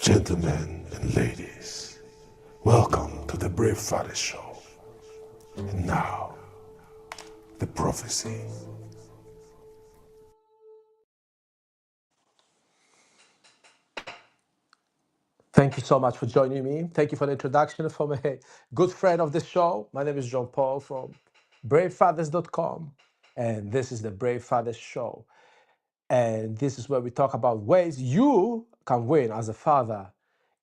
Gentlemen and ladies, welcome to the Brave Father Show. And now, the prophecy. Thank you so much for joining me. Thank you for the introduction from a good friend of the show. My name is John Paul from bravefathers.com, and this is the Brave Fathers Show. And this is where we talk about ways you can win as a father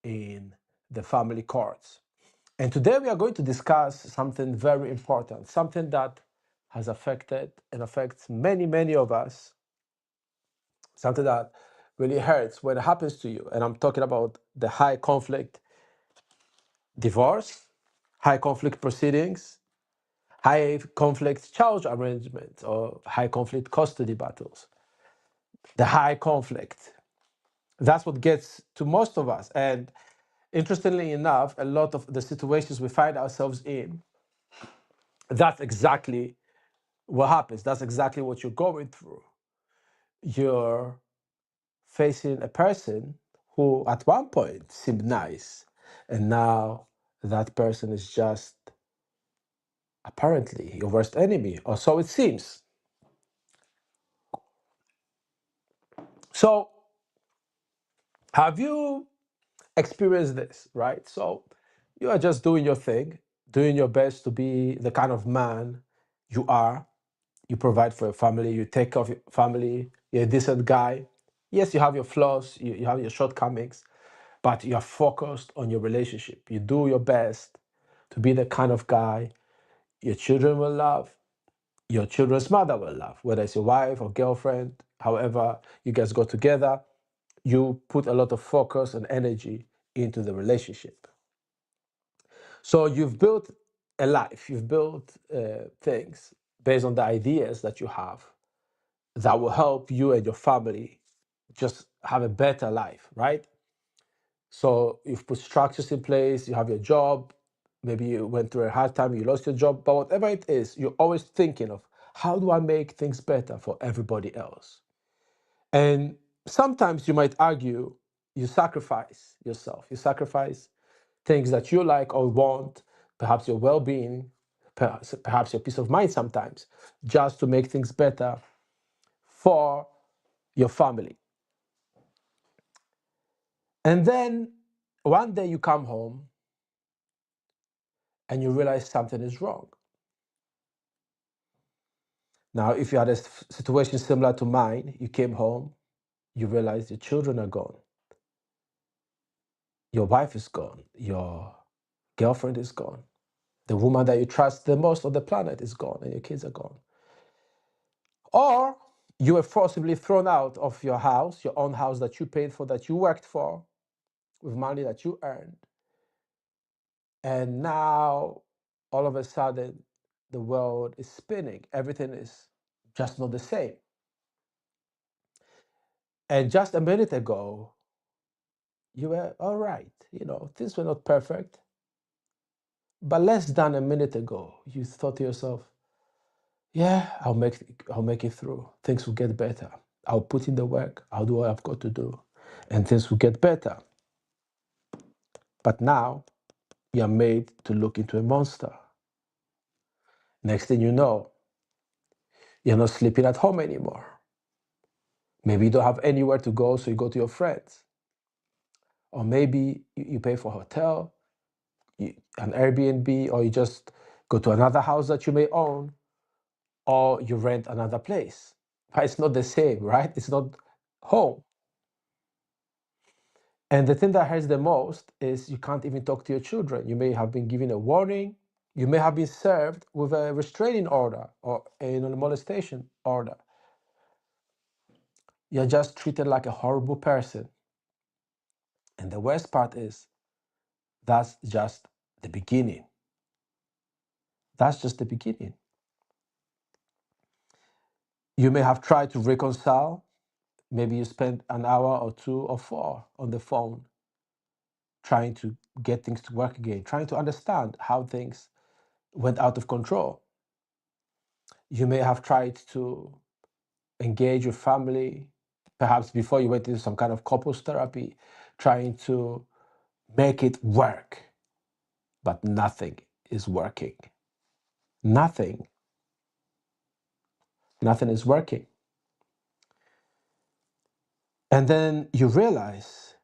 in the family courts. And today we are going to discuss something very important, something that has affected and affects many, many of us, something that really hurts when it happens to you. And I'm talking about the high conflict divorce, high conflict proceedings, high conflict child arrangement, or high conflict custody battles. The high conflict. That's what gets to most of us. And interestingly enough, a lot of the situations we find ourselves in, that's exactly what happens. That's exactly what you're going through. You're facing a person who at one point seemed nice, and now that person is just apparently your worst enemy, or so it seems. So, have you experienced this, right? So, you are just doing your thing, doing your best to be the kind of man you are. You provide for your family, you take care of your family, you're a decent guy. Yes, you have your flaws, you have your shortcomings, but you're focused on your relationship. You do your best to be the kind of guy your children will love, your children's mother will love, whether it's your wife or girlfriend, however you guys go together, you put a lot of focus and energy into the relationship. So you've built a life, you've built things based on the ideas that you have that will help you and your family just have a better life, right? So you've put structures in place, you have your job, maybe you went through a hard time, you lost your job, but whatever it is, you're always thinking of how do I make things better for everybody else? And sometimes you might argue you sacrifice yourself, you sacrifice things that you like or want, perhaps your well being, perhaps your peace of mind sometimes, just to make things better for your family. And then one day you come home and you realize something is wrong. Now, if you had a situation similar to mine, you came home, you realize your children are gone, your wife is gone, your girlfriend is gone, the woman that you trust the most on the planet is gone, and your kids are gone. Or you were forcibly thrown out of your house, your own house that you paid for, that you worked for, with money that you earned. And now, all of a sudden, the world is spinning. Everything is just not the same. And just a minute ago, you were all right. Things were not perfect. But less than a minute ago, you thought to yourself, yeah, I'll make it through. Things will get better. I'll put in the work. I'll do what I've got to do. And things will get better. But now you're made to look into a monster. Next thing you know, you're not sleeping at home anymore. Maybe you don't have anywhere to go, so you go to your friends. Or maybe you pay for a hotel, an Airbnb, or you just go to another house that you may own, or you rent another place. But it's not the same, right? It's not home. And the thing that hurts the most is you can't even talk to your children. You may have been given a warning. You may have been served with a restraining order or a molestation order. You're just treated like a horrible person. And the worst part is that's just the beginning. That's just the beginning. You may have tried to reconcile. Maybe you spent an hour or two or four on the phone trying to get things to work again, trying to understand how things went out of control. You may have tried to engage your family, perhaps before you went into some kind of couples therapy, trying to make it work, but nothing is working. Nothing. Nothing is working. And then you realize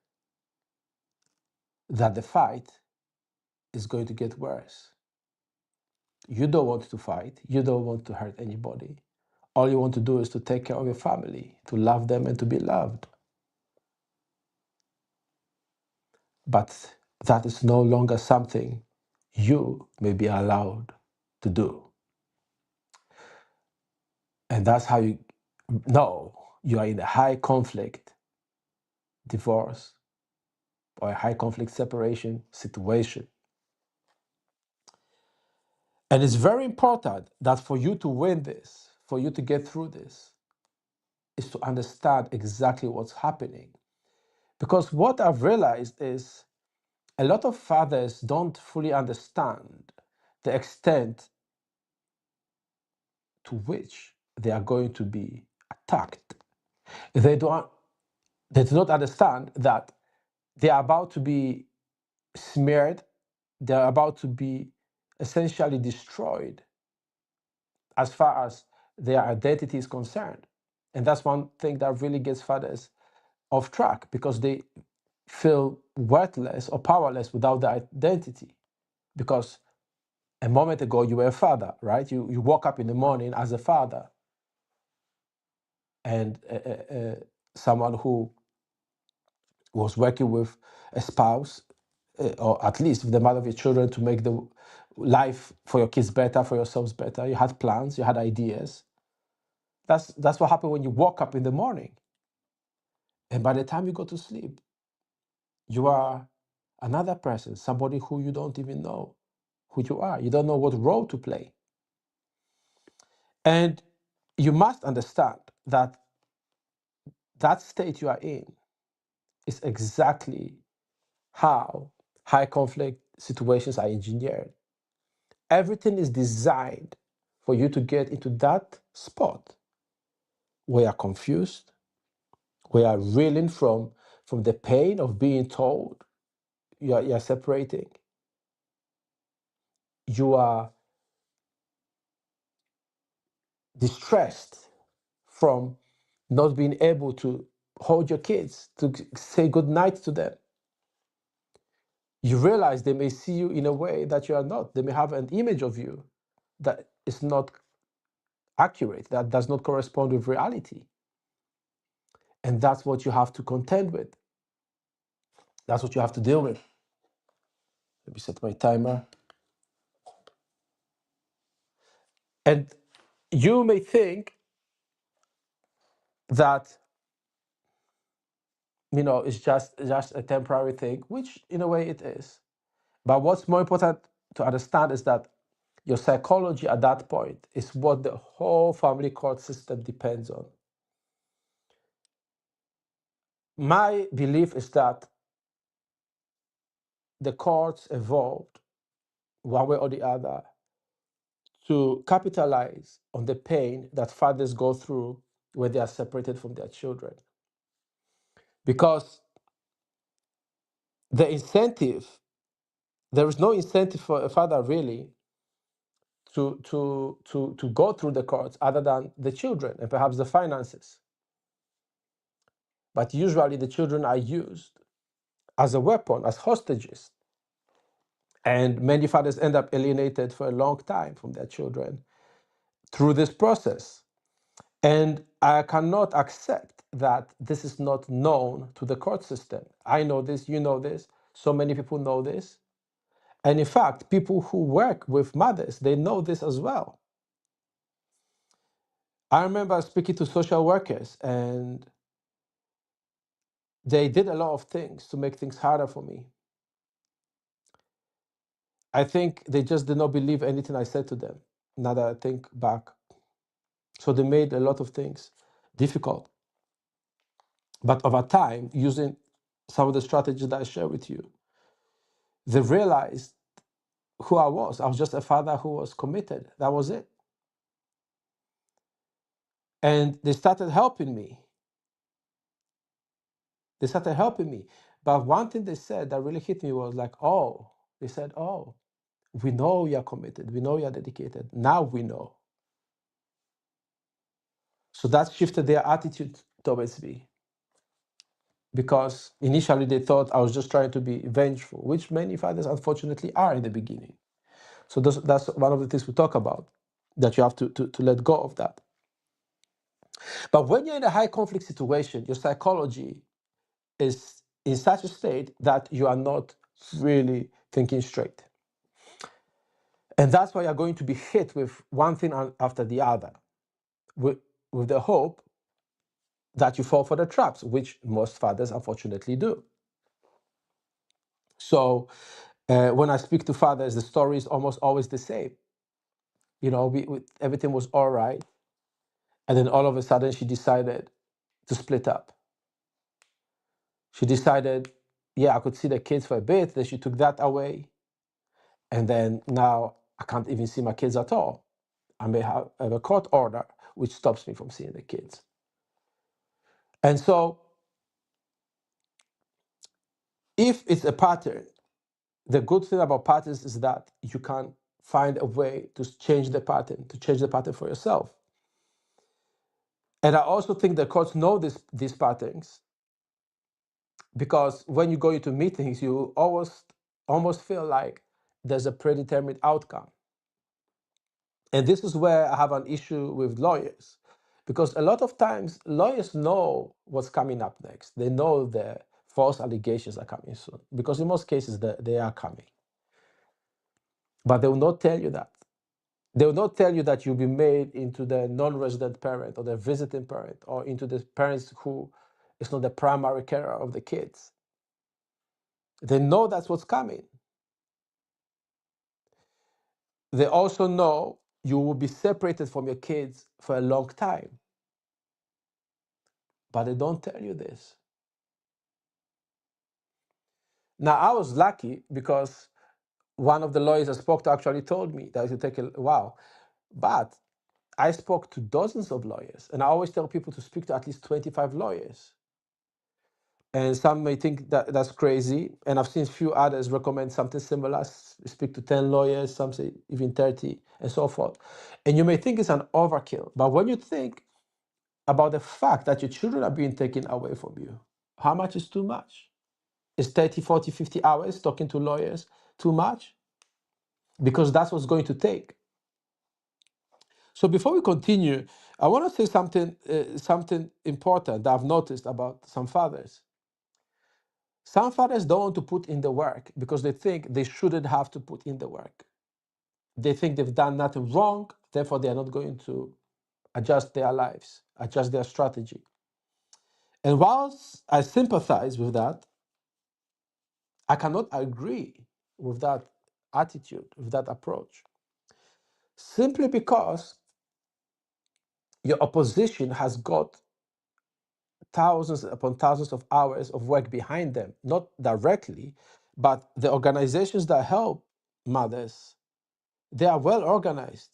that the fight is going to get worse. You don't want to fight. You don't want to hurt anybody. All you want to do is to take care of your family, to love them and to be loved. But that is no longer something you may be allowed to do. And that's how you know you are in a high conflict divorce or a high conflict separation situation. And it's very important that for you to win this, for you to get through this, is to understand exactly what's happening. Because what I've realized is a lot of fathers don't fully understand the extent to which they are going to be attacked. They do not understand that they are about to be smeared, they are about to be essentially destroyed as far as their identity is concerned. And that's one thing that really gets fathers off track, because they feel worthless or powerless without their identity. Because a moment ago you were a father, right? You woke up in the morning as a father, and someone who was working with a spouse, or at least with the mother of your children, to make the life for your kids better, for yourselves better. You had plans, you had ideas. That's what happened when you woke up in the morning. And by the time you go to sleep, you are another person, somebody who you don't even know who you are. You don't know what role to play. And you must understand that that state you are in is exactly how high conflict situations are engineered. Everything is designed for you to get into that spot where you're confused, where you're reeling from the pain of being told you're separating. You are distressed from not being able to hold your kids, to say good night to them. You realize they may see you in a way that you are not. They may have an image of you that is not accurate, that does not correspond with reality. And that's what you have to contend with. That's what you have to deal with. Let me set my timer. And you may think that, it's just a temporary thing, which in a way it is. But what's more important to understand is that your psychology at that point is what the whole family court system depends on. My belief is that the courts evolved one way or the other to capitalize on the pain that fathers go through when they are separated from their children. Because the incentive, there is no incentive for a father really to go through the courts other than the children and perhaps the finances. But usually the children are used as a weapon, as hostages. And many fathers end up alienated for a long time from their children through this process. And I cannot accept that this is not known to the court system. I know this, you know this, so many people know this. And in fact, people who work with mothers, they know this as well. I remember speaking to social workers, and they did a lot of things to make things harder for me. I think they just did not believe anything I said to them, now that I think back. So they made a lot of things difficult. But over time, using some of the strategies that I share with you, they realized who I was. I was just a father who was committed. That was it. And they started helping me. They started helping me. But one thing they said that really hit me was like, oh, they said, oh, we know you're committed. We know you're dedicated. Now we know. So that shifted their attitude towards me. Because initially they thought I was just trying to be vengeful, which many fathers unfortunately are in the beginning. So that's one of the things we talk about, that you have to let go of that. But when you're in a high conflict situation, your psychology is in such a state that you are not really thinking straight. And that's why you're going to be hit with one thing after the other, with, with the hope that you fall for the traps, which most fathers unfortunately do. So when I speak to fathers, the story is almost always the same. You know, everything was all right. And then all of a sudden she decided to split up. She decided, yeah, I could see the kids for a bit. Then she took that away. And then now I can't even see my kids at all. I may have a court order which stops me from seeing the kids. And so if it's a pattern, the good thing about patterns is that you can find a way to change the pattern, for yourself. And I also think the courts know these patterns, because when you go into meetings, you almost feel like there's a predetermined outcome. And this is where I have an issue with lawyers, because a lot of times lawyers know what's coming up next. They know the false allegations are coming soon, because in most cases they are coming. But they will not tell you that. They will not tell you that you'll be made into the non-resident parent or the visiting parent, or into the parents who is not the primary carer of the kids. They know that's what's coming. They also know you will be separated from your kids for a long time. But they don't tell you this. Now, I was lucky because one of the lawyers I spoke to actually told me that it would take a while. But I spoke to dozens of lawyers, and I always tell people to speak to at least 25 lawyers. And some may think that that's crazy, and I've seen a few others recommend something similar. Speak to 10 lawyers, some say even 30, and so forth. And you may think it's an overkill, but when you think about the fact that your children are being taken away from you, how much is too much? Is 30, 40, 50 hours talking to lawyers too much? Because that's what's going to take. So before we continue, I want to say something important that I've noticed about some fathers. Some fathers don't want to put in the work because they think they shouldn't have to put in the work. They think they've done nothing wrong, therefore they are not going to adjust their lives, adjust their strategy. And whilst I sympathize with that, I cannot agree with that attitude, with that approach. Simply because your opposition has got thousands upon thousands of hours of work behind them, not directly, but the organizations that help mothers, they are well organized.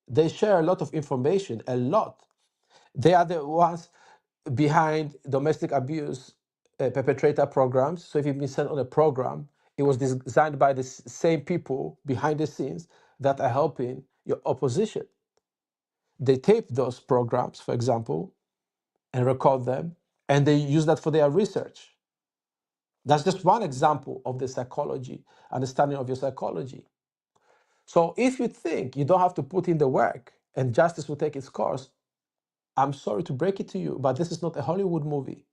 They share a lot of information, a lot. They are the ones behind domestic abuse perpetrator programs. So if you've been sent on a program, it was designed by the same people behind the scenes that are helping your opposition. They tape those programs, for example, and record them, and they use that for their research. That's just one example of the psychology, understanding of your psychology. So if you think you don't have to put in the work and justice will take its course, I'm sorry to break it to you, but this is not a Hollywood movie.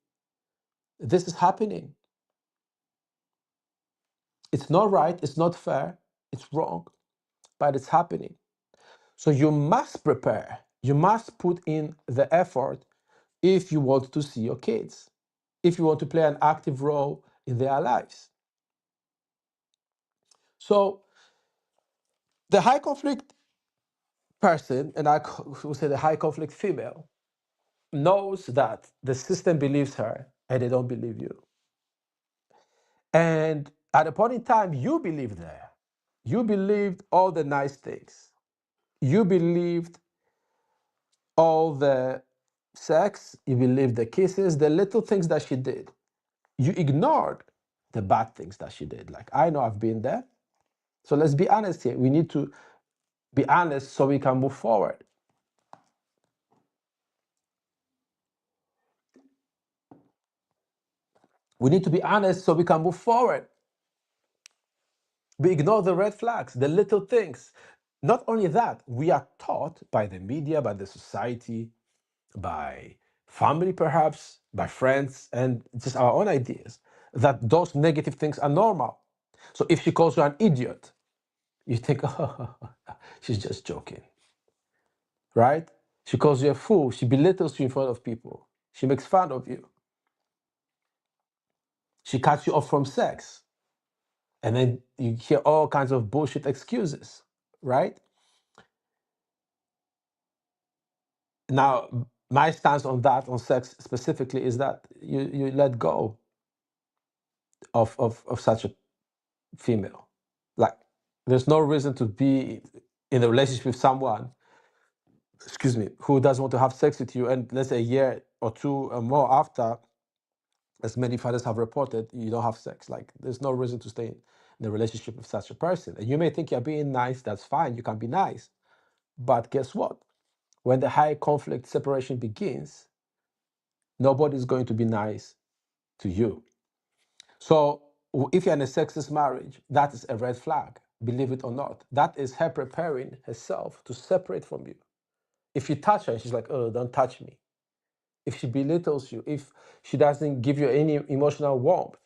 This is happening. It's not right, it's not fair, it's wrong, but it's happening. So you must prepare, you must put in the effort if you want to see your kids, if you want to play an active role in their lives. So the high conflict person, and I would say the high conflict female, knows that the system believes her and they don't believe you. And at a point in time, you believed her. You believed all the nice things. You believed all the sex. You believed the kisses, the little things that she did. You ignored the bad things that she did. Like, I know I've been there. So let's be honest here. We need to be honest so we can move forward. We need to be honest so we can move forward. We ignore the red flags, the little things. Not only that, we are taught by the media, by the society, by family perhaps, by friends, and just our own ideas, that those negative things are normal. So if she calls you an idiot, you think, oh, she's just joking, right? She calls you a fool. She belittles you in front of people. She makes fun of you. She cuts you off from sex. And then you hear all kinds of bullshit excuses, right? Now, my stance on that, on sex specifically, is that you let go of such a female. Like, there's no reason to be in a relationship with someone, excuse me, who doesn't want to have sex with you, and let's say a year or two or more after, as many fathers have reported, you don't have sex. Like, there's no reason to stay in a relationship with such a person. And you may think you're being nice, that's fine, you can be nice. But guess what? When the high conflict separation begins, nobody's going to be nice to you. So if you're in a sexist marriage, that is a red flag, believe it or not. That is her preparing herself to separate from you. If you touch her, she's like, oh, don't touch me. If she belittles you, if she doesn't give you any emotional warmth,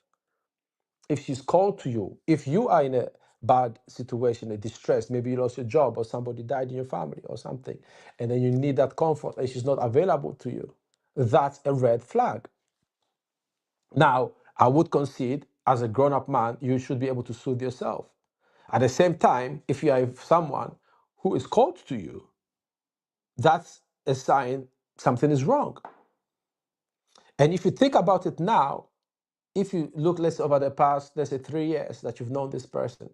if she's cold to you, if you are in a bad situation, a distress, maybe you lost your job or somebody died in your family or something, and then you need that comfort and she's not available to you, that's a red flag. Now, I would concede, as a grown-up man, you should be able to soothe yourself. At the same time, if you are someone who is cold to you, that's a sign something is wrong. And if you think about it now, if you look, let's say, over the past, let's say, 3 years that you've known this person,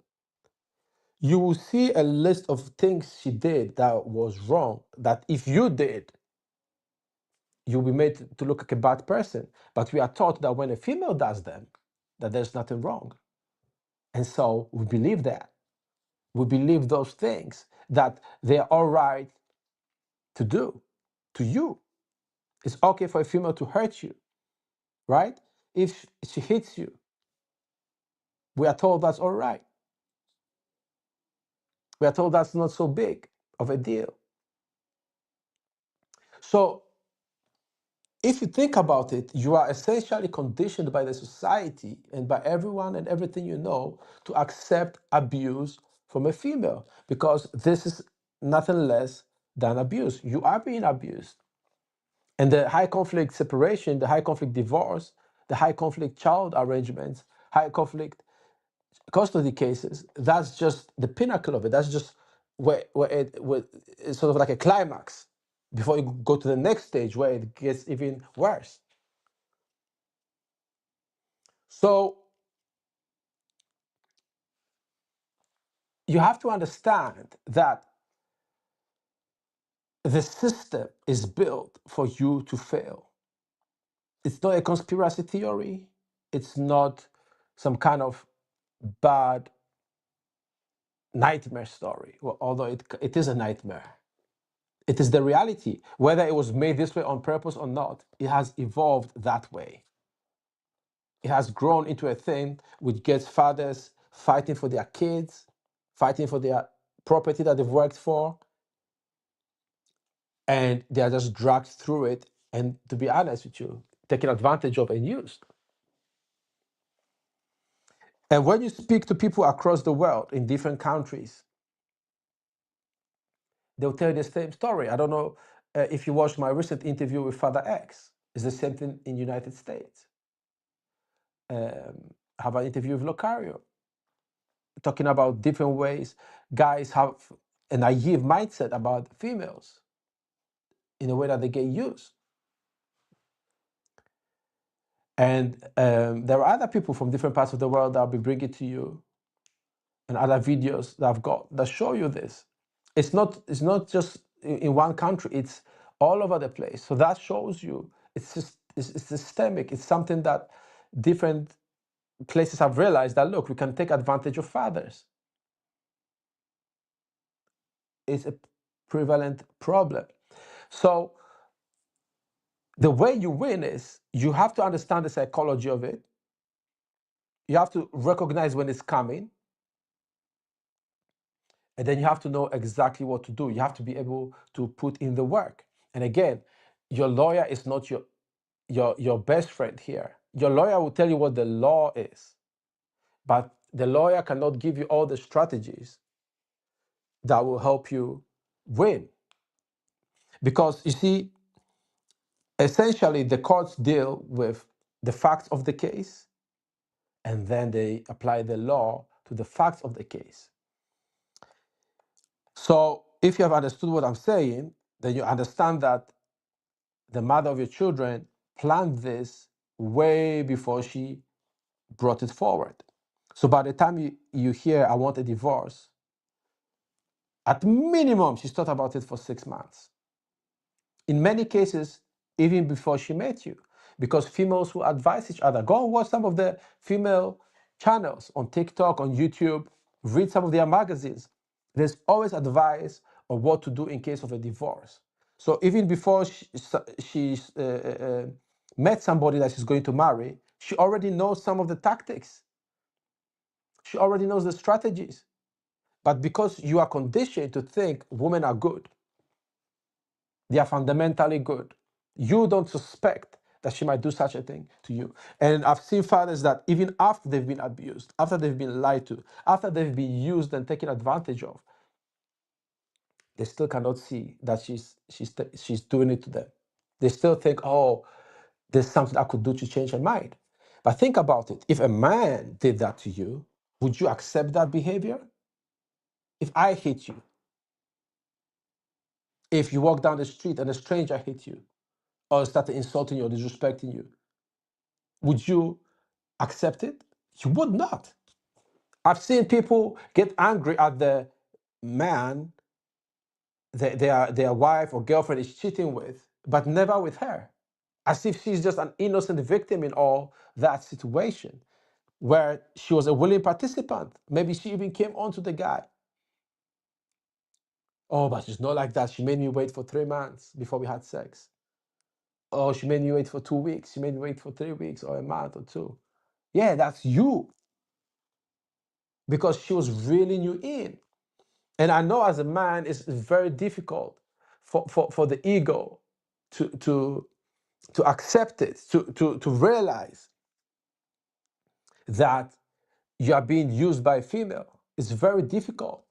you will see a list of things she did that was wrong, that if you did, you'll be made to look like a bad person. But we are taught that when a female does them, that there's nothing wrong. And so we believe that. We believe those things, that they're all right to do to you. It's okay for a female to hurt you, right? If she hits you, we are told that's all right. We are told that's not so big of a deal. So if you think about it, you are essentially conditioned by the society and by everyone and everything you know to accept abuse from a female, because this is nothing less than abuse. You are being abused. And the high conflict separation, the high conflict divorce, the high conflict child arrangements, high conflict custody cases, that's just the pinnacle of it. That's just where it's sort of like a climax before you go to the next stage where it gets even worse. So you have to understand that the system is built for you to fail. It's not a conspiracy theory. It's not some kind of bad nightmare story, well, although it is a nightmare. It is the reality. Whether it was made this way on purpose or not, it has evolved that way. It has grown into a thing which gets fathers fighting for their kids, fighting for their property that they've worked for, and they are just dragged through it, and to be honest with you, taken advantage of and used. And when you speak to people across the world in different countries, they'll tell you the same story. I don't know if you watched my recent interview with Father X. It's the same thing in the United States. I have an interview with Locario, talking about different ways guys have a naive mindset about females in a way that they get used. And there are other people from different parts of the world that I'll be bringing to you, and other videos that I've got that show you this. It's not just in one country, it's all over the place. So that shows you it's systemic. It's something that different places have realized that, look, we can take advantage of fathers. It's a prevalent problem. So the way you win is you have to understand the psychology of it. You have to recognize when it's coming. And then you have to know exactly what to do. You have to be able to put in the work. And again, your lawyer is not your best friend here. Your lawyer will tell you what the law is, but the lawyer cannot give you all the strategies that will help you win. Because you see, essentially, the courts deal with the facts of the case, and then they apply the law to the facts of the case. So if you have understood what I'm saying, then you understand that the mother of your children planned this way before she brought it forward. So by the time you hear, I want a divorce, at minimum, she's thought about it for 6 months. In many cases, even before she met you, because females will advise each other. Go and watch some of the female channels on TikTok, on YouTube, read some of their magazines. There's always advice on what to do in case of a divorce. So even before she met somebody that she's going to marry, she already knows some of the tactics. She already knows the strategies. But because you are conditioned to think women are good, they are fundamentally good, you don't suspect that she might do such a thing to you. And I've seen fathers that even after they've been abused, after they've been lied to, after they've been used and taken advantage of, they still cannot see that she's doing it to them. They still think, oh, there's something I could do to change her mind. But think about it. If a man did that to you, would you accept that behavior? If I hit you, if you walk down the street and a stranger hit you, or started insulting you or disrespecting you, would you accept it? You would not. I've seen people get angry at the man their wife or girlfriend is cheating with, but never with her, as if she's just an innocent victim in all that situation, where she was a willing participant. Maybe she even came on to the guy. Oh, but she's not like that. She made me wait for 3 months before we had sex. Oh, she made me wait for 2 weeks. She made me wait for 3 weeks or a month or two. Yeah, that's you. Because she was reeling you in. And I know as a man, it's very difficult for the ego to accept it, to realize that you are being used by a female. It's very difficult.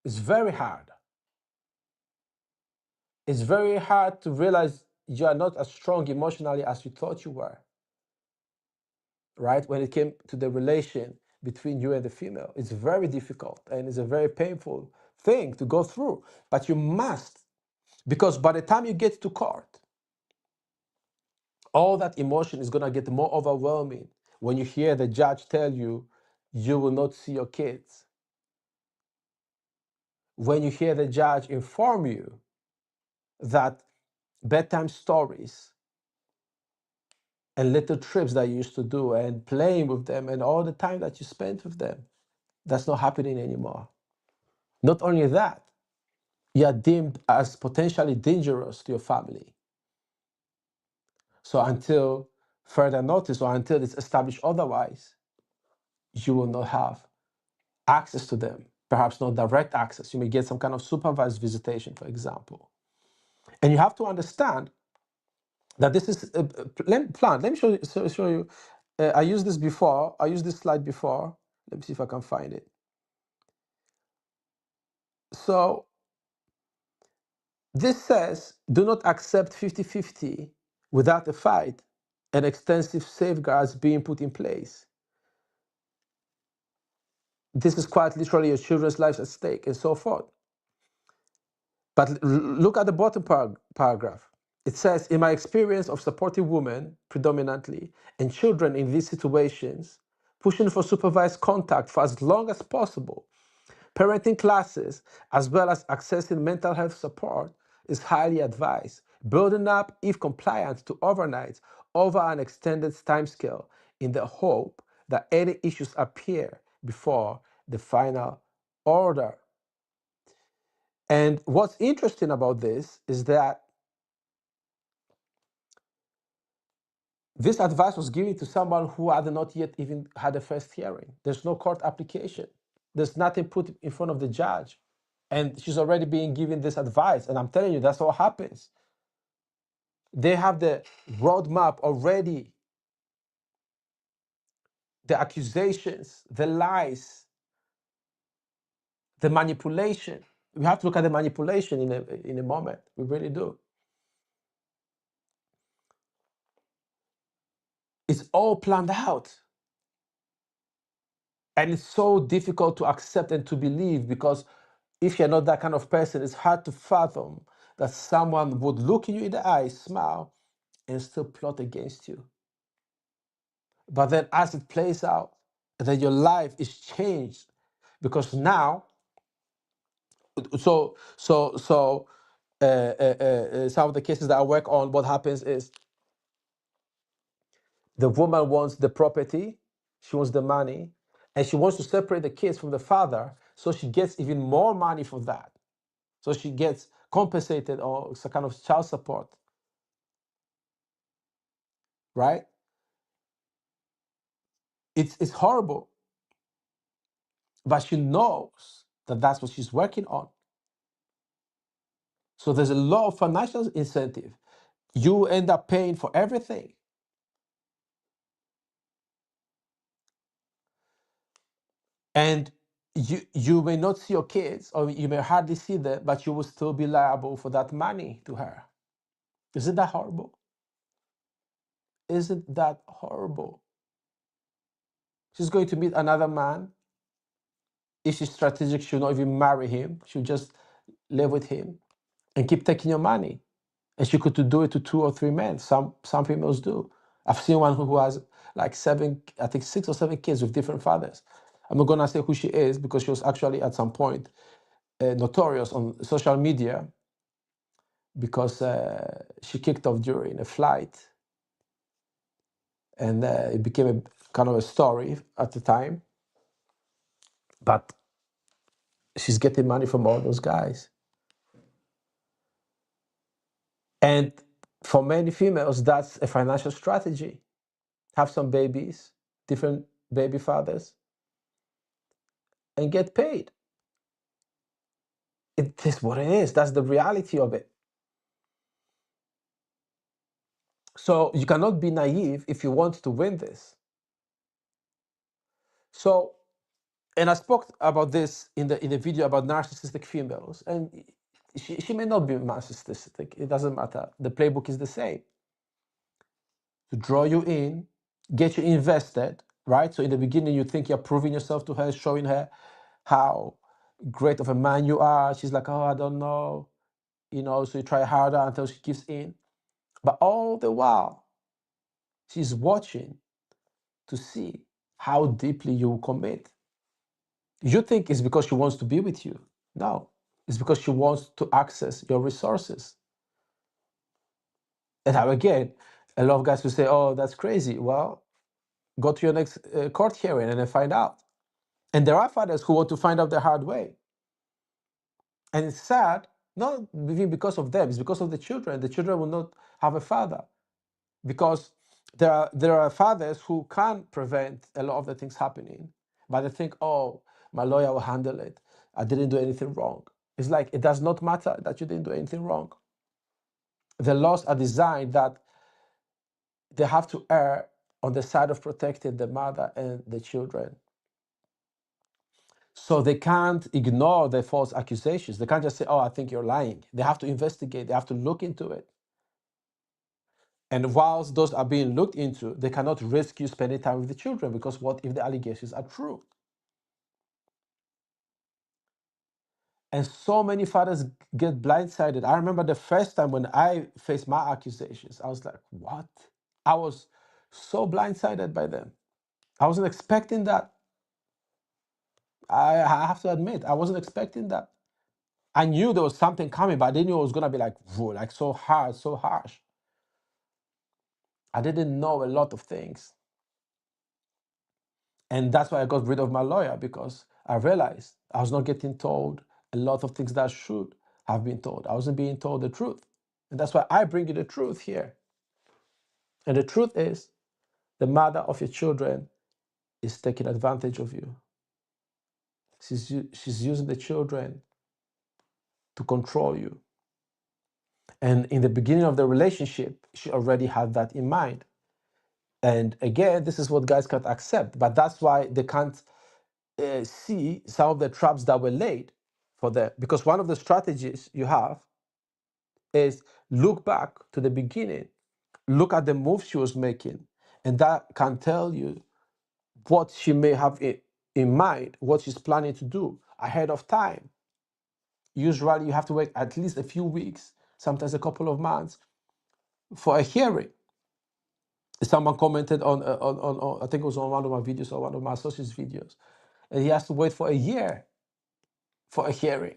It's very hard. It's very hard to realize you are not as strong emotionally as you thought you were, right? When it came to the relation between you and the female, it's very difficult and it's a very painful thing to go through. But you must, because by the time you get to court, all that emotion is going to get more overwhelming when you hear the judge tell you you will not see your kids. When you hear the judge inform you that bedtime stories and little trips that you used to do and playing with them and all the time that you spent with them, that's not happening anymore. Not only that, you are deemed as potentially dangerous to your family. So until further notice or until it's established otherwise, you will not have access to them, perhaps not direct access. You may get some kind of supervised visitation, for example. And you have to understand that this is a plan. Let me show you. I used this before. I used this slide before. Let me see if I can find it. So this says, do not accept 50-50 without a fight and extensive safeguards being put in place. This is quite literally your children's lives at stake and so forth. But look at the bottom paragraph. It says, in my experience of supporting women predominantly and children in these situations, pushing for supervised contact for as long as possible, parenting classes, as well as accessing mental health support is highly advised. Building up, if compliant, to overnights over an extended timescale in the hope that any issues appear before the final order. And what's interesting about this is that this advice was given to someone who had not yet even had a first hearing. There's no court application. There's nothing put in front of the judge. And she's already being given this advice. And I'm telling you, that's what happens. They have the roadmap already, the accusations, the lies, the manipulation. We have to look at the manipulation in a moment. We really do. It's all planned out. And it's so difficult to accept and to believe, because if you're not that kind of person, it's hard to fathom that someone would look you in the eye, smile, and still plot against you. But then as it plays out, then your life is changed, because now, some of the cases that I work on, what happens is the woman wants the property, she wants the money, and she wants to separate the kids from the father, so she gets even more money for that. So she gets compensated, or some kind of child support, right? It's horrible, but she knows that that's what she's working on. So there's a lot of financial incentive. You end up paying for everything. And you may not see your kids, or you may hardly see them, but you will still be liable for that money to her. Isn't that horrible? Isn't that horrible? She's going to meet another man. If she's strategic, she'll not even marry him. She'll just live with him and keep taking your money. And she could do it to 2 or 3 men. Some females do. I've seen one who has like 6 or 7 kids with different fathers. I'm not gonna say who she is, because she was actually at some point notorious on social media, because she kicked off during a flight, and it became a kind of a story at the time. But she's getting money from all those guys. And for many females, that's a financial strategy. Have some babies, different baby fathers, and get paid. It is what it is. That's the reality of it. So you cannot be naive if you want to win this. So, and I spoke about this in the video about narcissistic females, and she may not be narcissistic. It doesn't matter. The playbook is the same. To draw you in, get you invested, right? So in the beginning, you think you're proving yourself to her, showing her how great of a man you are. She's like, oh, I don't know. So you try harder until she gives in. But all the while, she's watching to see how deeply you will commit. You think it's because she wants to be with you. No, it's because she wants to access your resources. And now again, a lot of guys will say, oh, that's crazy. Well, go to your next court hearing and then find out. And there are fathers who want to find out the hard way. And it's sad, not even because of them, it's because of the children. The children will not have a father, because there are fathers who can't prevent a lot of the things happening, but they think, oh, my lawyer will handle it. I didn't do anything wrong. It's like, it does not matter that you didn't do anything wrong. The laws are designed that they have to err on the side of protecting the mother and the children. So they can't ignore the false accusations. They can't just say, oh, I think you're lying. They have to investigate. They have to look into it. And whilst those are being looked into, they cannot risk you spending time with the children, because what if the allegations are true? And so many fathers get blindsided. I remember the first time when I faced my accusations, I was like, what? I was so blindsided by them. I wasn't expecting that. I have to admit, I wasn't expecting that. I knew there was something coming, but I didn't know it was going to be like so hard, so harsh. I didn't know a lot of things. And that's why I got rid of my lawyer, because I realized I was not getting told a lot of things that I should have been told. I wasn't being told the truth. And that's why I bring you the truth here. And the truth is, the mother of your children is taking advantage of you. She's using the children to control you. And in the beginning of the relationship, she already had that in mind. And again, this is what guys can't accept, but that's why they can't see some of the traps that were laid for them. Because one of the strategies you have is look back to the beginning, look at the moves she was making, and that can tell you what she may have in mind, what she's planning to do ahead of time. Usually, you have to wait at least a few weeks, sometimes a couple of months, for a hearing. Someone commented on I think it was on one of my videos or one of my associates' videos, and he has to wait for a year for a hearing.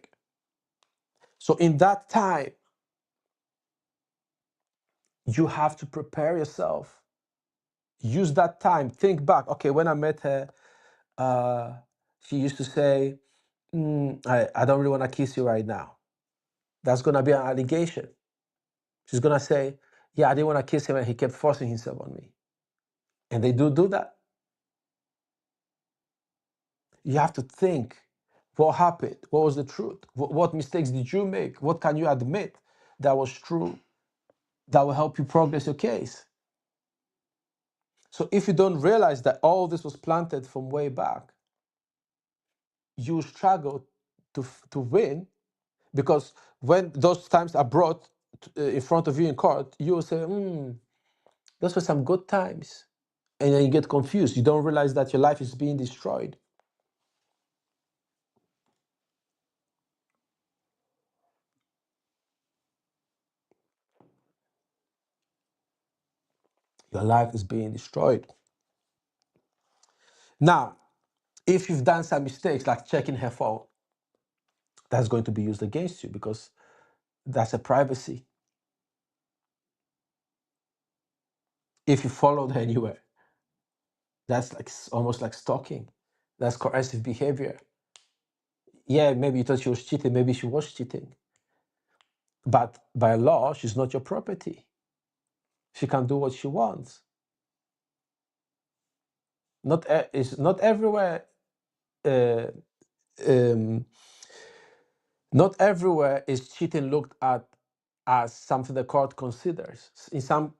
So in that time, you have to prepare yourself. Use that time. Think back. Okay, when I met her, she used to say, I don't really want to kiss you right now. That's going to be an allegation. She's going to say, yeah, I didn't want to kiss him and he kept forcing himself on me. And they do that. You have to think, what happened? What was the truth? What mistakes did you make? What can you admit that was true that will help you progress your case? So if you don't realize that all this was planted from way back, you struggle to win, because when those times are brought in front of you in court, you will say, those were some good times. And then you get confused. You don't realize that your life is being destroyed. Your life is being destroyed. Now, if you've done some mistakes, like checking her phone, that's going to be used against you, because that's a privacy. If you followed her anywhere, that's like almost like stalking. That's coercive behavior. Yeah, maybe you thought she was cheating, maybe she was cheating. But by law, she's not your property. She can do what she wants. It's not everywhere. Uh, um, Not everywhere is cheating looked at as something the court considers. In some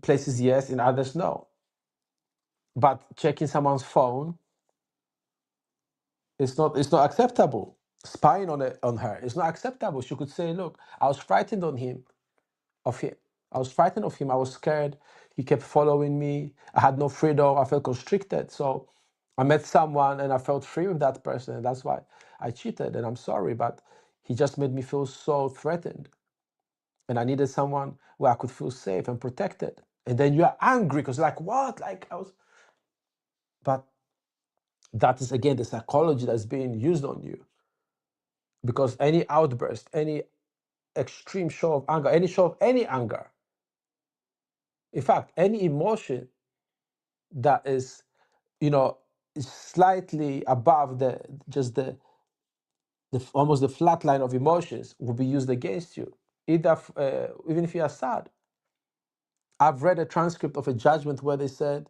places, yes. In others, no. But checking someone's phone is not. It's not acceptable. Spying on her is not acceptable. She could say, "Look, I was frightened of him. I was frightened of him. I was scared. He kept following me. I had no freedom. I felt constricted. So I met someone and I felt free with that person. And that's why I cheated. And I'm sorry, but he just made me feel so threatened. And I needed someone where I could feel safe and protected." And then you're angry because, like, what? Like, I was. But that is, again, the psychology that's being used on you. Because any outburst, any extreme show of anger, any show of any anger, in fact, any emotion that is, slightly above the almost the flat line of emotions will be used against you. Either even if you are sad. I've read a transcript of a judgment where they said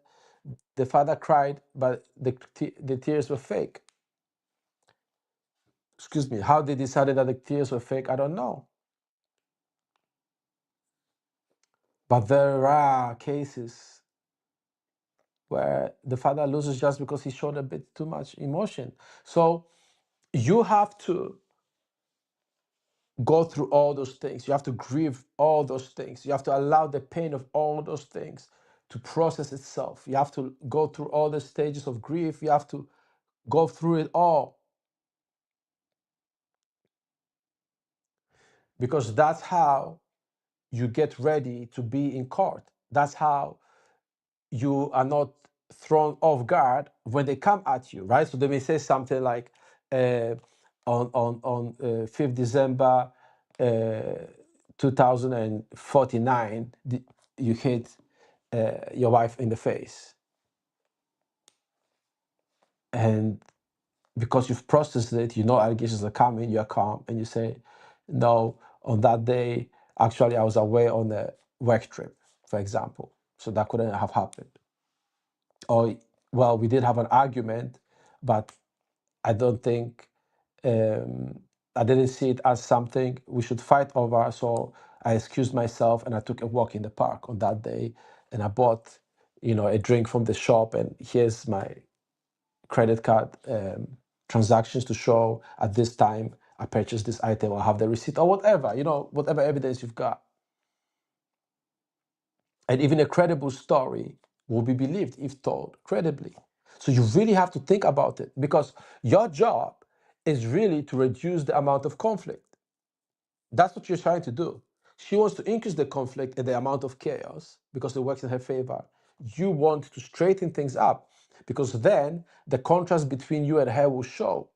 the father cried, but the tears were fake. Excuse me. How they decided that the tears were fake, I don't know. But there are cases where the father loses just because he showed a bit too much emotion. So you have to go through all those things. You have to grieve all those things. You have to allow the pain of all those things to process itself. You have to go through all the stages of grief. You have to go through it all, because that's how you get ready to be in court. That's how you are not thrown off guard when they come at you, right? So they may say something like, on 5th December 2049, you hit your wife in the face. And because you've processed it, you know allegations are coming, you're calm, and you say, no, on that day, actually, I was away on a work trip, for example. So that couldn't have happened. Or, well, we did have an argument, but I don't think, I didn't see it as something we should fight over. So I excused myself and I took a walk in the park on that day, and I bought, a drink from the shop, and here's my credit card transactions to show at this time I purchased this item, or have the receipt, or whatever, whatever evidence you've got. And even a credible story will be believed if told credibly. So you really have to think about it, because your job is really to reduce the amount of conflict. That's what you're trying to do. She wants to increase the conflict and the amount of chaos because it works in her favor. You want to straighten things up, because then the contrast between you and her will show.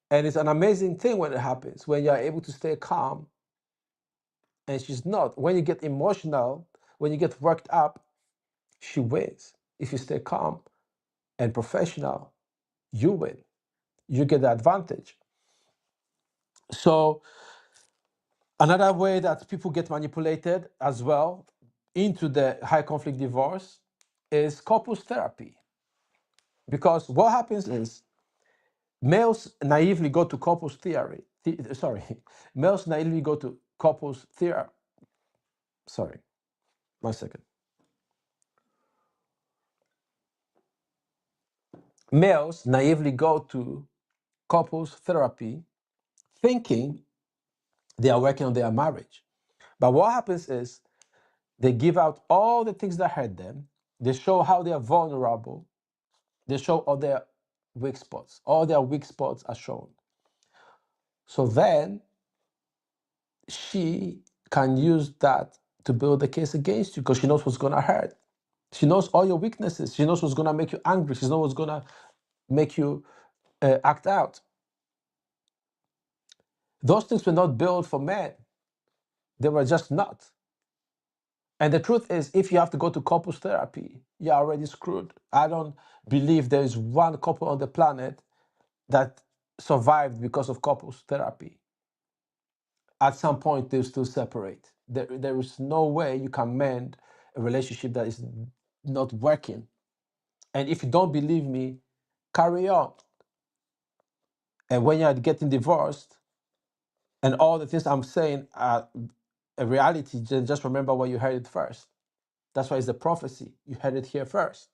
And it's an amazing thing when it happens, when you're able to stay calm and she's not. When you get emotional, when you get worked up, she wins. If you stay calm and professional, you win. You get the advantage. So another way that people get manipulated as well into the high conflict divorce is couples therapy. Because what happens is males naively go to couples theory. Sorry, males naively go to couples theory. Sorry, 1 second. Males naively go to couples therapy thinking they are working on their marriage. But what happens is they give out all the things that hurt them. They show how they are vulnerable. They show all their weak spots. All their weak spots are shown. So then she can use that to build a case against you, because she knows what's going to hurt. She knows all your weaknesses. She knows what's going to make you angry. She knows what's going to make you act out. Those things were not built for men. They were just not. And the truth is, if you have to go to couples therapy, you're already screwed. I don't believe there is one couple on the planet that survived because of couples therapy. At some point, they'll still separate. There is no way you can mend a relationship that is not working. And if you don't believe me, carry on. And when you're getting divorced, and all the things I'm saying are a reality, just remember where you heard it first. That's why it's a prophecy. You heard it here first.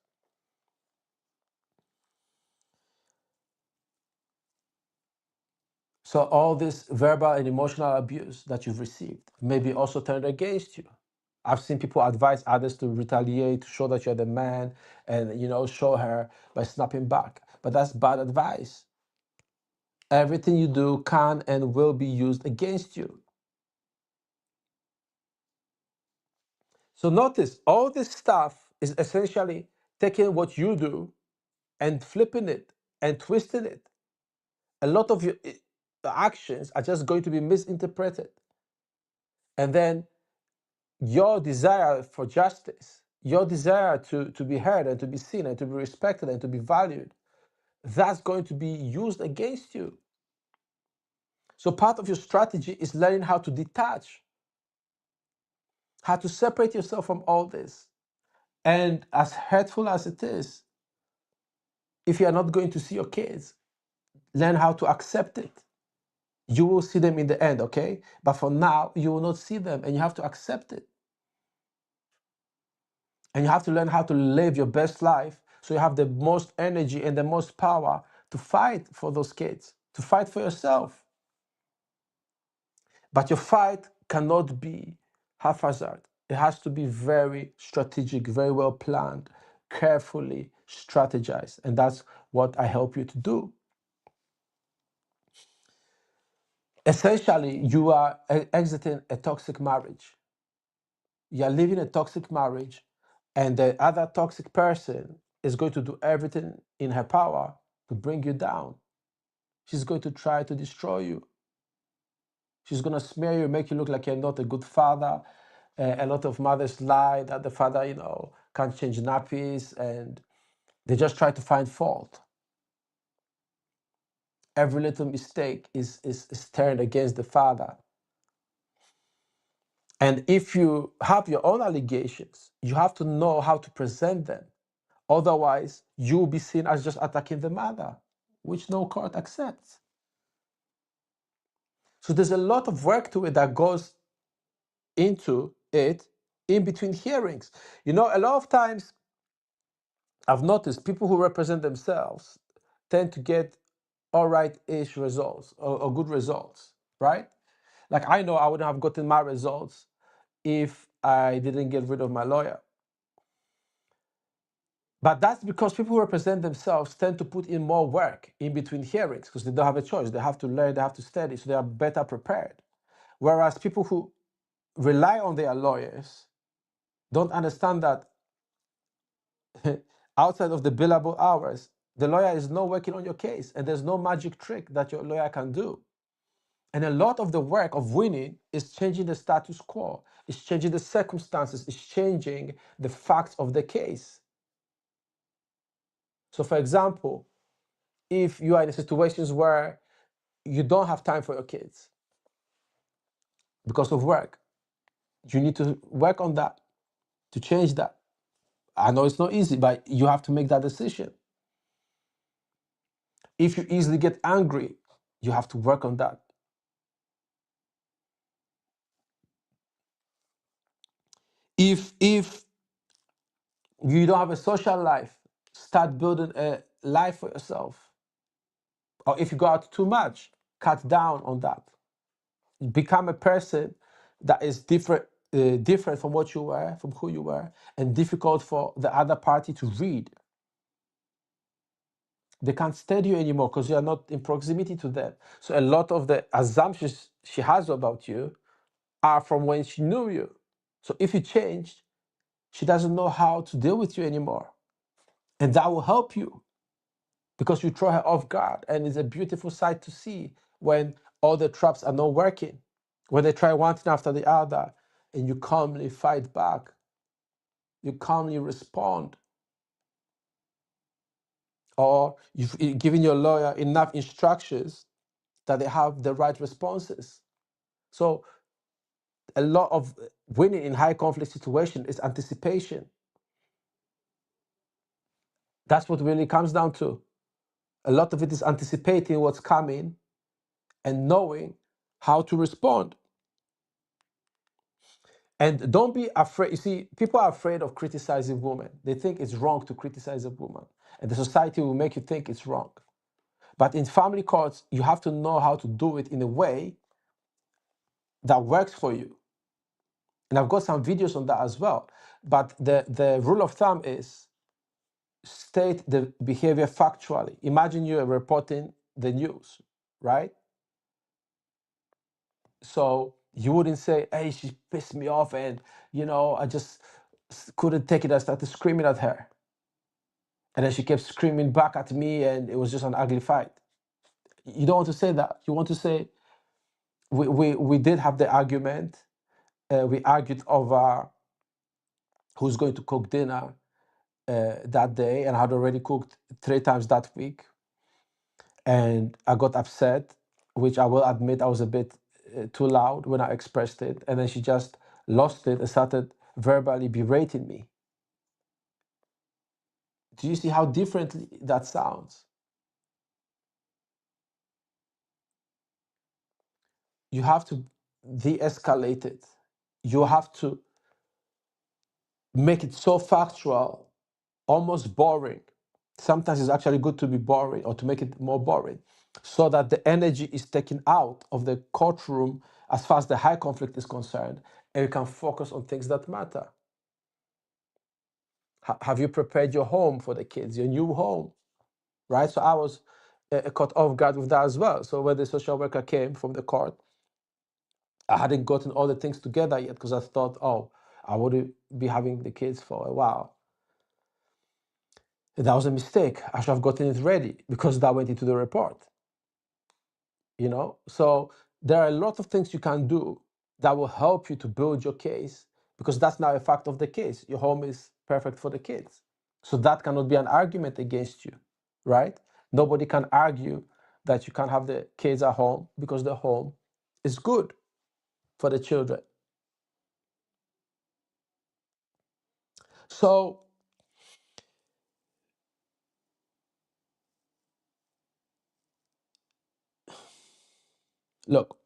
So all this verbal and emotional abuse that you've received may be also turned against you. I've seen people advise others to retaliate, to show that you're the man, and show her by snapping back. But that's bad advice. Everything you do can and will be used against you. So notice, all this stuff is essentially taking what you do and flipping it and twisting it. A lot of your actions are just going to be misinterpreted. And then your desire for justice, your desire to be heard and to be seen and to be respected and to be valued, that's going to be used against you. So part of your strategy is learning how to detach, how to separate yourself from all this. And as hurtful as it is, if you are not going to see your kids, learn how to accept it. You will see them in the end, okay? But for now, you will not see them, and you have to accept it. And you have to learn how to live your best life so you have the most energy and the most power to fight for those kids, to fight for yourself. But your fight cannot be haphazard. It has to be very strategic, very well planned, carefully strategized. And that's what I help you to do. Essentially, you are exiting a toxic marriage. You are living a toxic marriage, and the other toxic person is going to do everything in her power to bring you down. She's going to try to destroy you. She's going to smear you, make you look like you're not a good father, A lot of mothers lie that the father, can't change nappies, and they just try to find fault. Every little mistake is turned against the father. And if you have your own allegations, you have to know how to present them. Otherwise, you'll be seen as just attacking the mother, which no court accepts. So there's a lot of work to it that goes into it in between hearings. A lot of times I've noticed people who represent themselves tend to get all right-ish results or good results, right? Like I know I wouldn't have gotten my results if I didn't get rid of my lawyer. But that's because people who represent themselves tend to put in more work in between hearings because they don't have a choice. They have to learn, they have to study, so they are better prepared. Whereas people who rely on their lawyers don't understand that outside of the billable hours, the lawyer is not working on your case, and there's no magic trick that your lawyer can do. And a lot of the work of winning is changing the status quo, it's changing the circumstances, it's changing the facts of the case. So, for example, if you are in situations where you don't have time for your kids because of work, you need to work on that to change that. I know it's not easy, but you have to make that decision. If you easily get angry, you have to work on that. If you don't have a social life, start building a life for yourself. Or if you go out too much, cut down on that. Become a person that is different from what you were, from who you were, and difficult for the other party to read. They can't study you anymore because you are not in proximity to them. So a lot of the assumptions she has about you are from when she knew you. So if you changed, she doesn't know how to deal with you anymore. And that will help you because you throw her off guard. And it's a beautiful sight to see when all the traps are not working, when they try one thing after the other, and you calmly fight back. You calmly respond. Or you've given your lawyer enough instructions that they have the right responses. So a lot of winning in high conflict situation is anticipation. That's what really comes down to. A lot of it is anticipating what's coming and knowing how to respond. And don't be afraid. You see, people are afraid of criticizing women. They think it's wrong to criticize a woman. And the society will make you think it's wrong. But in family courts, you have to know how to do it in a way that works for you. And I've got some videos on that as well. But the rule of thumb is state the behavior factually. Imagine you're reporting the news, right? So you wouldn't say, hey, she pissed me off and, I just couldn't take it. I started screaming at her. And then she kept screaming back at me and it was just an ugly fight. You don't want to say that. You want to say, we did have the argument. We argued over who's going to cook dinner that day, and I had already cooked 3 times that week. And I got upset, which I will admit I was a bit too loud when I expressed it. And then she just lost it and started verbally berating me. Do you see how differently that sounds? You have to de-escalate it. You have to make it so factual, almost boring. Sometimes it's actually good to be boring or to make it more boring so that the energy is taken out of the courtroom as far as the high conflict is concerned and you can focus on things that matter. Have you prepared your home for the kids, your new home, right? So I was caught off guard with that as well. So when the social worker came from the court, I hadn't gotten all the things together yet because I thought, oh, I would be having the kids for a while. That was a mistake. I should have gotten it ready because that went into the report. So there are a lot of things you can do that will help you to build your case because that's now a fact of the case. Your home is perfect for the kids. So that cannot be an argument against you, right? Nobody can argue that you can't have the kids at home because the home is good for the children. So look,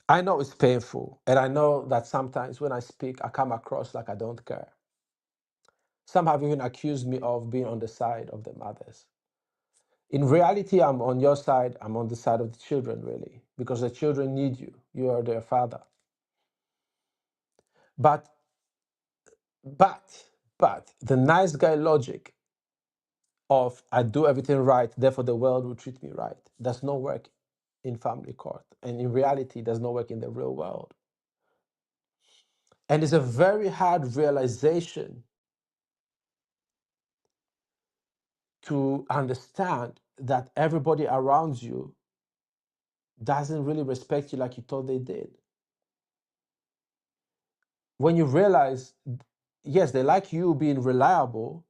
I know it's painful, and I know that sometimes when I speak, I come across like I don't care. Some have even accused me of being on the side of the mothers. In reality, I'm on your side. I'm on the side of the children, really, because the children need you. You are their father. But, but, but the nice guy logic of I do everything right, therefore the world will treat me right does not work in family court. And in reality, does not work in the real world. And it's a very hard realization to understand that everybody around you doesn't really respect you like you thought they did. When you realize, yes, they like you being reliable,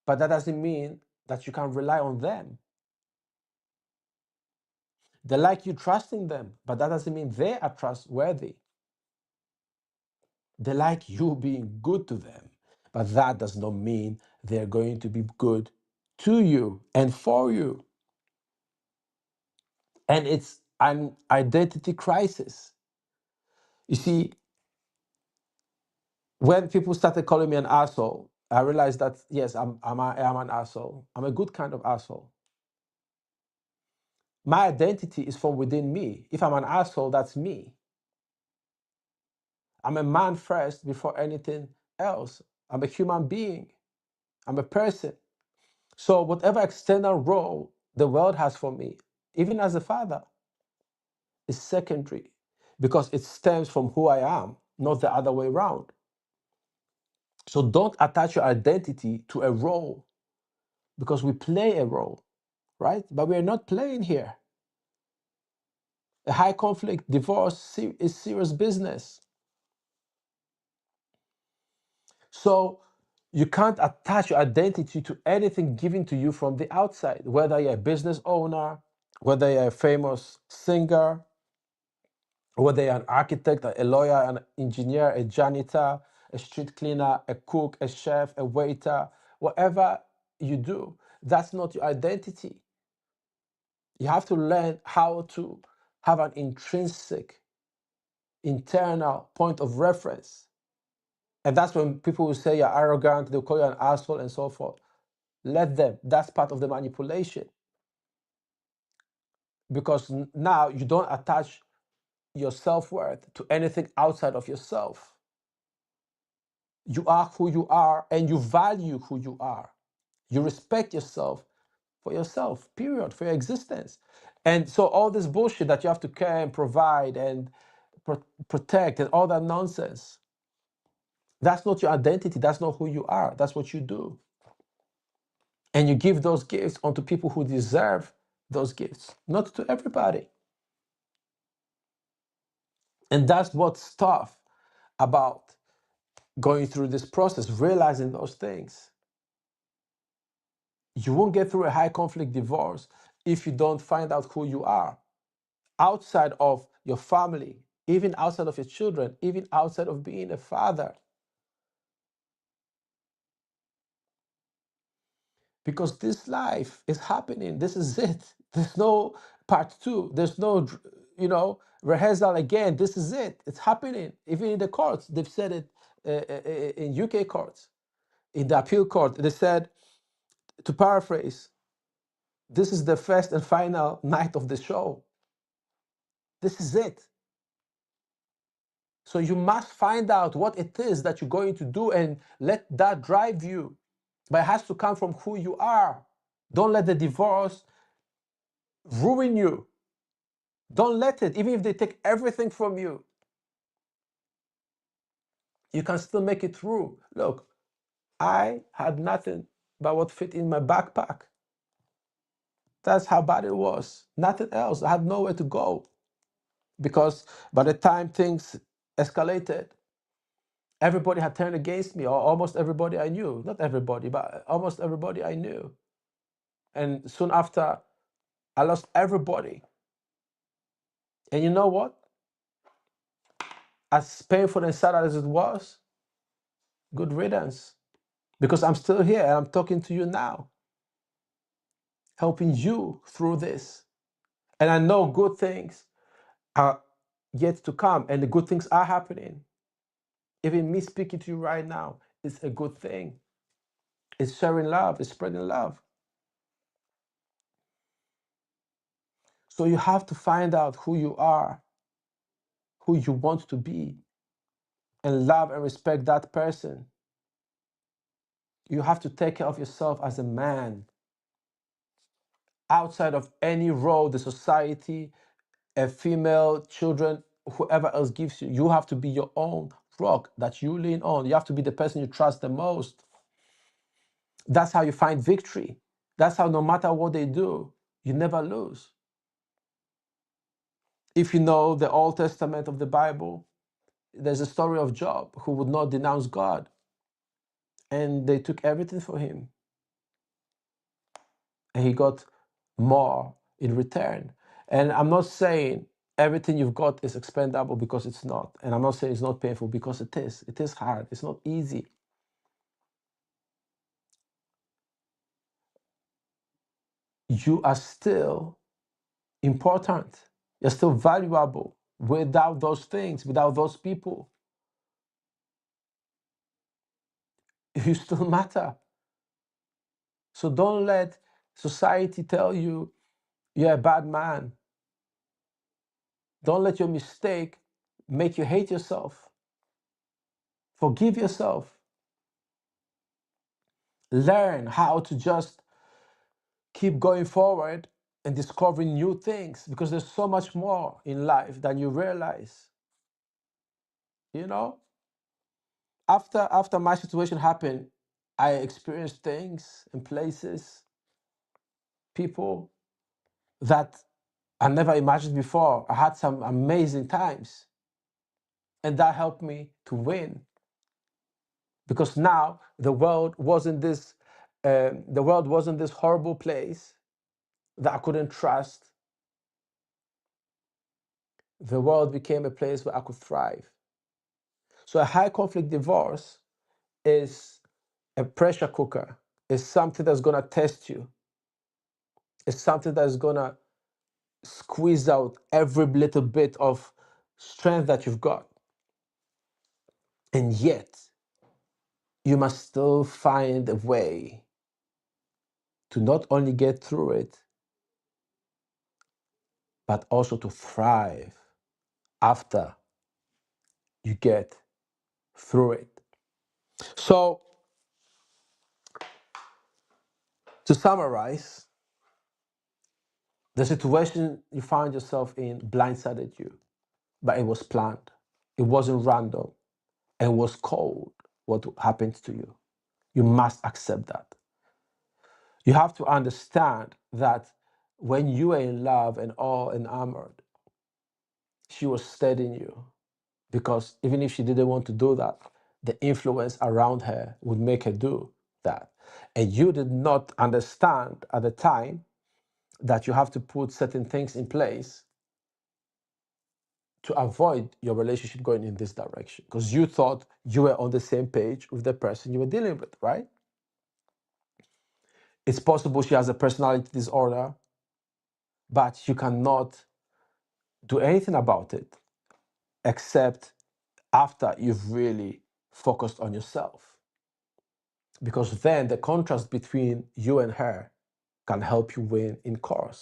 but that doesn't mean that you can rely on them. They like you trusting them, but that doesn't mean they are trustworthy. They like you being good to them, but that does not mean they're going to be good to you and for you. And it's an identity crisis. You see, when people started calling me an asshole, I realized that yes, I am an asshole. I'm a good kind of asshole. My identity is from within me. If I'm an asshole, that's me. I'm a man first before anything else. I'm a human being. I'm a person. So whatever external role the world has for me, even as a father, is secondary because it stems from who I am, not the other way around. So don't attach your identity to a role because we play a role, right? But we're not playing here. A high conflict divorce is serious business. So you can't attach your identity to anything given to you from the outside, whether you're a business owner, whether you're a famous singer, whether you're an architect, a lawyer, an engineer, a janitor, a street cleaner, a cook, a chef, a waiter, whatever you do, that's not your identity. You have to learn how to have an intrinsic, internal point of reference. And that's when people will say you're arrogant, they'll call you an asshole and so forth. Let them. That's part of the manipulation. Because now you don't attach your self-worth to anything outside of yourself. You are who you are and you value who you are. You respect yourself for yourself, period, for your existence. And so all this bullshit that you have to care and provide and protect and all that nonsense, that's not your identity. That's not who you are. That's what you do. And you give those gifts onto people who deserve those gifts, not to everybody. And that's what's tough about going through this process, realizing those things. You won't get through a high conflict divorce if you don't find out who you are outside of your family, even outside of your children, even outside of being a father. Because this life is happening. This is it. There's no part two. There's no, rehearsal again. This is it. It's happening. Even in the courts, they've said it in UK courts, in the appeal court. They said, to paraphrase, this is the first and final night of the show. This is it. So you must find out what it is that you're going to do and let that drive you. But it has to come from who you are. Don't let the divorce ruin you. Don't let it, even if they take everything from you, you can still make it through. Look, I had nothing but what fit in my backpack. That's how bad it was. Nothing else. I had nowhere to go because by the time things escalated, everybody had turned against me, or almost everybody I knew. Not everybody, but almost everybody I knew. And soon after, I lost everybody. And you know what? As painful and sad as it was, good riddance. Because I'm still here and I'm talking to you now, helping you through this. And I know good things are yet to come, and the good things are happening. Even me speaking to you right now is a good thing. It's sharing love, it's spreading love. So you have to find out who you are, who you want to be, and love and respect that person. You have to take care of yourself as a man. Outside of any role the society, a female, children, whoever else gives you, you have to be your own rock that you lean on. You have to be the person you trust the most. That's how you find victory. That's how no matter what they do, you never lose. If you know the Old Testament of the Bible, there's a story of Job who would not denounce God, and they took everything for him, and he got more in return. And I'm not saying everything you've got is expendable, because it's not. And I'm not saying it's not painful, because it is. It is hard. It's not easy. You are still important. You're still valuable. Without those things, without those people, you still matter. So don't let society tell you you're a bad man. Don't let your mistake make you hate yourself. Forgive yourself. Learn how to just keep going forward and discovering new things, because there's so much more in life than you realize. You know, after my situation happened, I experienced things and places, people that I never imagined before. I had some amazing times, and that helped me to win, because now the world wasn't this horrible place that I couldn't trust. The world became a place where I could thrive. So a high conflict divorce is a pressure cooker. It's something that's gonna test you. It's something that's gonna squeeze out every little bit of strength that you've got. And yet, you must still find a way to not only get through it, but also to thrive after you get through it. So, to summarize, the situation you find yourself in blindsided you, but it was planned. It wasn't random. And it was cold what happened to you. You must accept that. You have to understand that when you are in love and all enamored, she was steadying you, because even if she didn't want to do that, the influence around her would make her do that. And you did not understand at the time that you have to put certain things in place to avoid your relationship going in this direction, because you thought you were on the same page with the person you were dealing with, right? It's possible she has a personality disorder, but you cannot do anything about it except after you've really focused on yourself. Because then the contrast between you and her can help you win in court.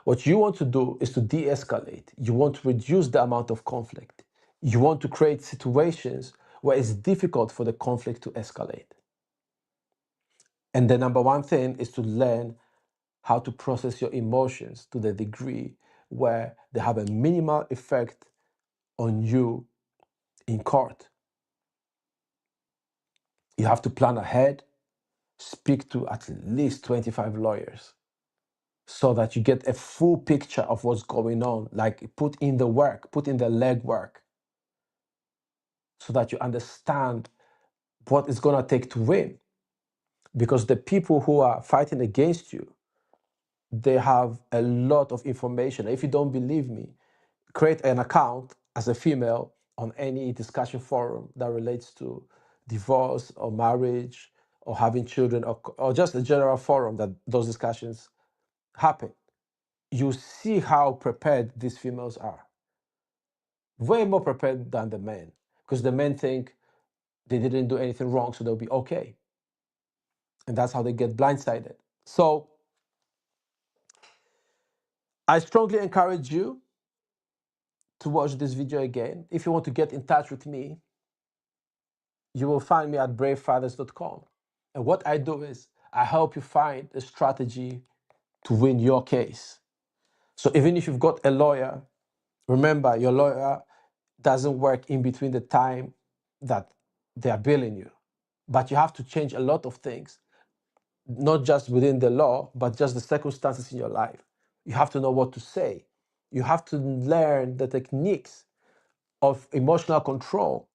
What you want to do is to de-escalate. You want to reduce the amount of conflict. You want to create situations where it's difficult for the conflict to escalate. And the number one thing is to learn how to process your emotions to the degree where they have a minimal effect on you in court. You have to plan ahead. speak to at least 25 lawyers so that you get a full picture of what's going on. Like put in the work, put in the legwork so that you understand what it's going to take to win. Because the people who are fighting against you, they have a lot of information. If you don't believe me, create an account as a female on any discussion forum that relates to divorce or marriage or having children, or just a general forum that those discussions happen. You see how prepared these females are. Way more prepared than the men, because the men think they didn't do anything wrong, so they'll be okay. And that's how they get blindsided. So I strongly encourage you to watch this video again. If you want to get in touch with me, you will find me at bravefathers.com. And what I do is I help you find a strategy to win your case. So even if you've got a lawyer, remember your lawyer doesn't work in between the time that they are billing you. But you have to change a lot of things, not just within the law, but just the circumstances in your life. You have to know what to say. You have to learn the techniques of emotional control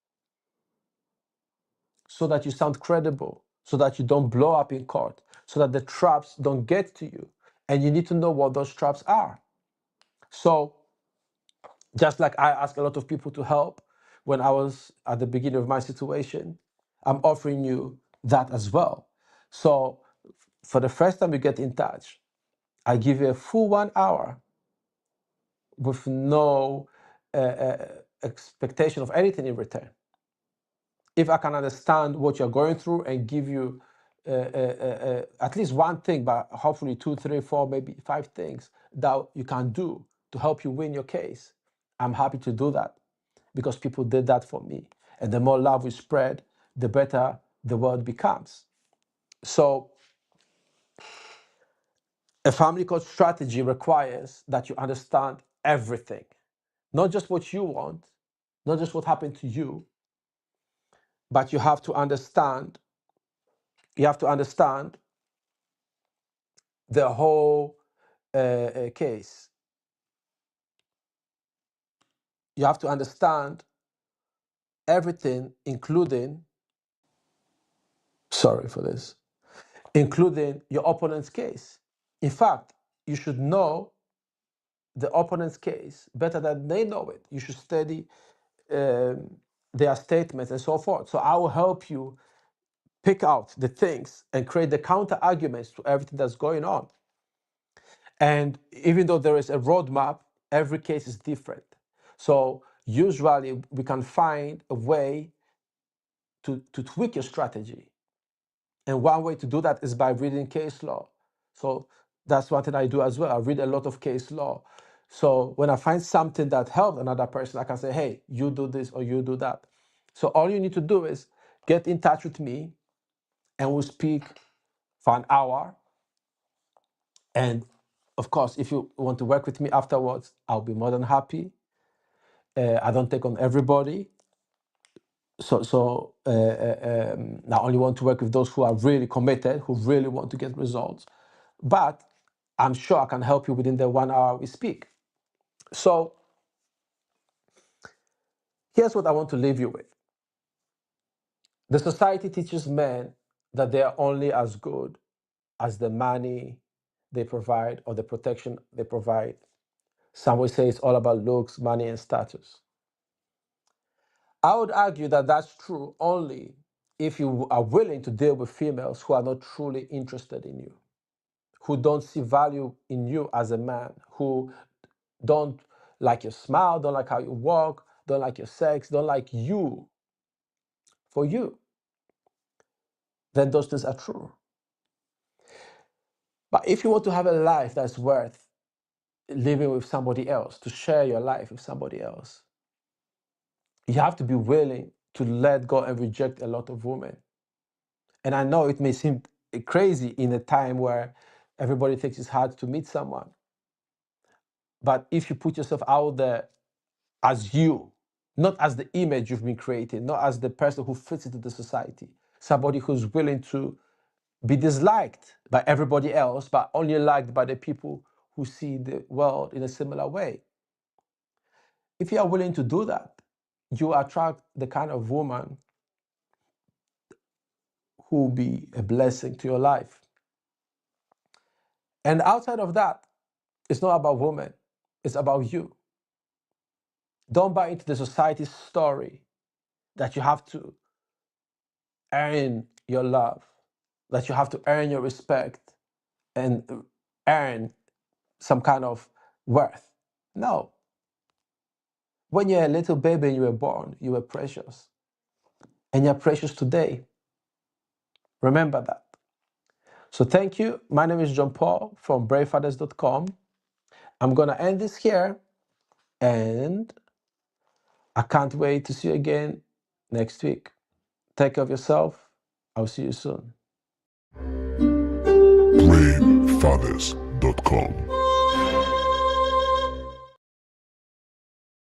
so that you sound credible, so that you don't blow up in court, so that the traps don't get to you. And you need to know what those traps are. So just like I ask a lot of people to help when I was at the beginning of my situation, I'm offering you that as well. So for the first time you get in touch, I give you a full 1 hour with no expectation of anything in return. If I can understand what you're going through and give you at least one thing, but hopefully 2, 3, 4, maybe 5 things that you can do to help you win your case, I'm happy to do that because people did that for me. And the more love we spread, the better the world becomes. So a family court strategy requires that you understand everything, not just what you want, not just what happened to you, but you have to understand the whole case. You have to understand everything, sorry for this, including your opponent's case. In fact, you should know the opponent's case better than they know it. You should study their statements and so forth. So I will help you pick out the things and create the counter arguments to everything that's going on. And even though there is a roadmap, every case is different. So usually we can find a way to tweak your strategy. And one way to do that is by reading case law. So that's one thing I do as well. I read a lot of case law. So when I find something that helps another person, I can say, hey, you do this or you do that. So all you need to do is get in touch with me and we'll speak for an hour. And of course, if you want to work with me afterwards, I'll be more than happy. I don't take on everybody. So I only want to work with those who are really committed, who really want to get results. But I'm sure I can help you within the 1 hour we speak. So here's what I want to leave you with. The society teaches men that they are only as good as the money they provide or the protection they provide. Some will say it's all about looks, money, and status. I would argue that that's true only if you are willing to deal with females who are not truly interested in you, who don't see value in you as a man, who don't like your smile, don't like how you walk, don't like your sex, don't like you for you, then those things are true. But if you want to have a life that's worth living with somebody else, to share your life with somebody else, you have to be willing to let go and reject a lot of women. And I know it may seem crazy in a time where everybody thinks it's hard to meet someone. But if you put yourself out there as you, not as the image you've been creating, not as the person who fits into the society, somebody who's willing to be disliked by everybody else, but only liked by the people who see the world in a similar way. If you are willing to do that, you attract the kind of woman who will be a blessing to your life. And outside of that, it's not about women, it's about you. Don't buy into the society's story that you have to earn your love, that you have to earn your respect and earn some kind of worth. No. When you're a little baby and you were born, you were precious. And you're precious today. Remember that. So thank you. My name is John Paul from bravefathers.com. I'm going to end this here, and I can't wait to see you again next week. Take care of yourself. I'll see you soon. bravefathers.com